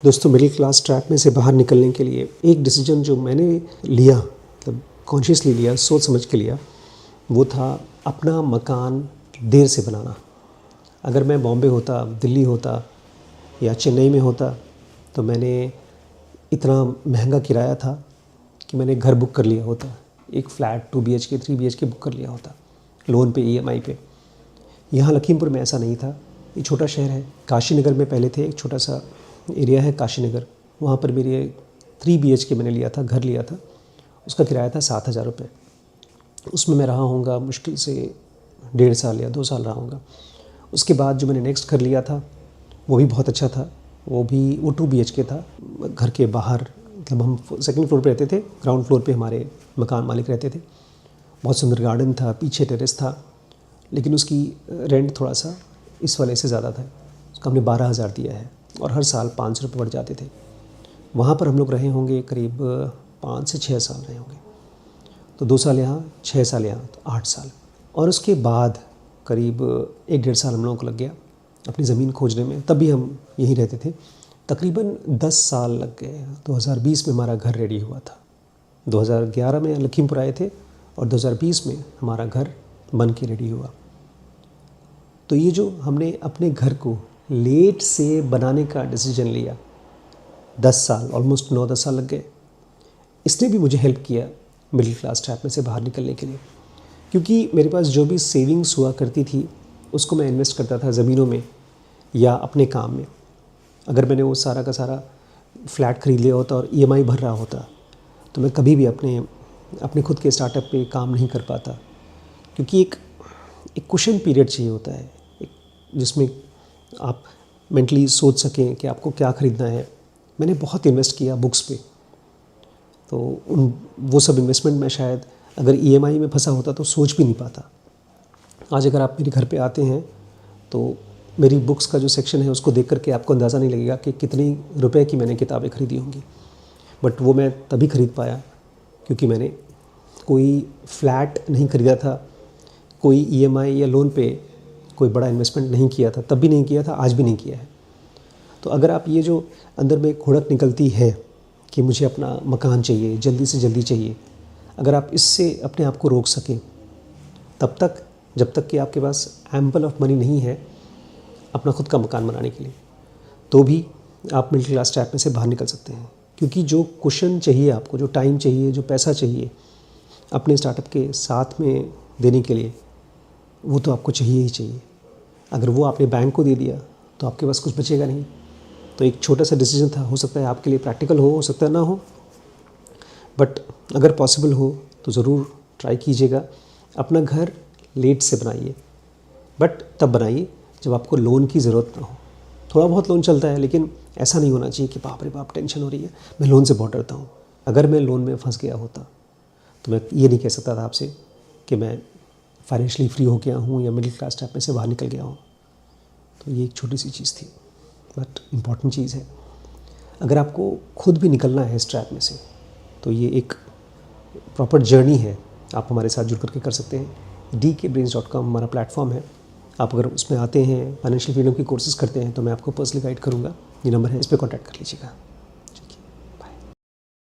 दोस्तों, middle class trap में से बाहर निकलने के लिए एक डिसीजन जो मैंने लिया, मतलब कॉन्शियसली लिया, सोच समझ के लिया, वो था अपना मकान देर से बनाना। अगर मैं बॉम्बे होता, दिल्ली होता या चेन्नई में होता तो मैंने इतना महंगा किराया था कि मैंने घर बुक कर लिया होता, एक फ्लैट 2 BHK 3 BHK बुक कर लिया होता लोन पे, EMI पे। यहाँ लखीमपुर में ऐसा नहीं था। ये छोटा शहर है, काशीनगर में पहले थे, एक छोटा सा एरिया है काशीनगर, वहाँ पर मेरे 3 BHK मैंने लिया था, घर लिया था। उसका किराया था 7,000 रुपये। उसमें मैं रहा होऊंगा मुश्किल से 1.5 साल या 2 साल रहा होऊंगा। उसके बाद जो मैंने नेक्स्ट घर लिया था वो भी बहुत अच्छा था। वो 2 BHK था। घर के बाहर, मतलब हम सेकंड फ्लोर पे रहते थे, ग्राउंड फ्लोर पे हमारे मकान मालिक रहते थे। बहुत सुंदर गार्डन था, पीछे टेरेस था, लेकिन उसकी रेंट थोड़ा सा इस वाले से ज़्यादा था। उसका हमने 12,000 दिया है और हर साल 500 रुपये बढ़ जाते थे। वहाँ पर हम लोग रहे होंगे, करीब 5 से 6 साल रहे होंगे। तो 2 साल यहाँ, 6 साल यहाँ, तो 8 साल। और उसके बाद करीब 1-1.5 साल हम लोगों को लग गया अपनी ज़मीन खोजने में। तब भी हम यहीं रहते थे। तकरीबन 10 साल लग गए। 2020 में हमारा घर रेडी हुआ था। 2011 में लखीमपुर आए थे और 2020 में हमारा घर बन के रेडी हुआ। तो ये जो हमने अपने घर को लेट से बनाने का डिसीजन लिया, 10 साल, ऑलमोस्ट 9-10 साल लग गए। इसने भी मुझे हेल्प किया मिडिल क्लास ट्रैप में से बाहर निकलने के लिए, क्योंकि मेरे पास जो भी सेविंग्स हुआ करती थी उसको मैं इन्वेस्ट करता था ज़मीनों में या अपने काम में। अगर मैंने वो सारा का सारा फ्लैट ख़रीद लिया होता और EMI भर रहा होता तो मैं कभी भी अपने खुद के स्टार्टअप पे काम नहीं कर पाता, क्योंकि एक कुशन पीरियड चाहिए होता है, जिसमें आप मेंटली सोच सकें कि आपको क्या ख़रीदना है। मैंने बहुत इन्वेस्ट किया बुक्स पे, तो वो सब इन्वेस्टमेंट मैं शायद अगर EMI में फंसा होता तो सोच भी नहीं पाता। आज अगर आप मेरे घर पे आते हैं तो मेरी बुक्स का जो सेक्शन है उसको देख करके आपको अंदाज़ा नहीं लगेगा कि कितनी रुपए की मैंने किताबें ख़रीदी होंगी। बट वो मैं तभी ख़रीद पाया क्योंकि मैंने कोई फ्लैट नहीं ख़रीदा था, कोई EMI या लोन पे कोई बड़ा इन्वेस्टमेंट नहीं किया था, तब भी नहीं किया था, आज भी नहीं किया है। तो अगर आप ये जो अंदर में खुड़क निकलती है कि मुझे अपना मकान चाहिए, जल्दी से जल्दी चाहिए, अगर आप इससे अपने आप को रोक सकें, तब तक जब तक कि आपके पास एम्पल ऑफ मनी नहीं है अपना खुद का मकान बनाने के लिए, तो भी आप मिडिल क्लास ट्रैप में से बाहर निकल सकते हैं। क्योंकि जो कुशन चाहिए आपको, जो टाइम चाहिए, जो पैसा चाहिए अपने स्टार्टअप के साथ में देने के लिए, वो तो आपको चाहिए ही चाहिए। अगर वो आपने बैंक को दे दिया तो आपके पास कुछ बचेगा नहीं। तो एक छोटा सा डिसीजन था, हो सकता है आपके लिए प्रैक्टिकल हो सकता है ना हो, बट अगर पॉसिबल हो तो ज़रूर ट्राई कीजिएगा। अपना घर लेट से बनाइए, बट तब बनाइए जब आपको लोन की ज़रूरत ना हो। थोड़ा बहुत लोन चलता है, लेकिन ऐसा नहीं होना चाहिए कि बाप रे बाप टेंशन हो रही है, मैं लोन से बहुत डरता हूँ। अगर मैं लोन में फंस गया होता तो मैं ये नहीं कह सकता था आपसे कि मैं फाइनेंशियली फ्री हो गया हूँ या मिडिल क्लास ट्रैप में से बाहर निकल गया हूँ। तो ये एक छोटी सी चीज़ थी, बट इम्पॉर्टेंट चीज़ है। अगर आपको खुद भी निकलना है इस ट्रैप में से तो ये एक प्रॉपर जर्नी है, आप हमारे साथ जुड़ करके कर सकते हैं। dkbrains.com हमारा प्लेटफॉर्म है। आप अगर उसमें आते हैं, फाइनेंशियल फ्रीडम की कोर्सेज़ करते हैं, तो मैं आपको पर्सनली गाइड करूँगा। ये नंबर है, इस पर कॉन्टैक्ट कर लीजिएगा।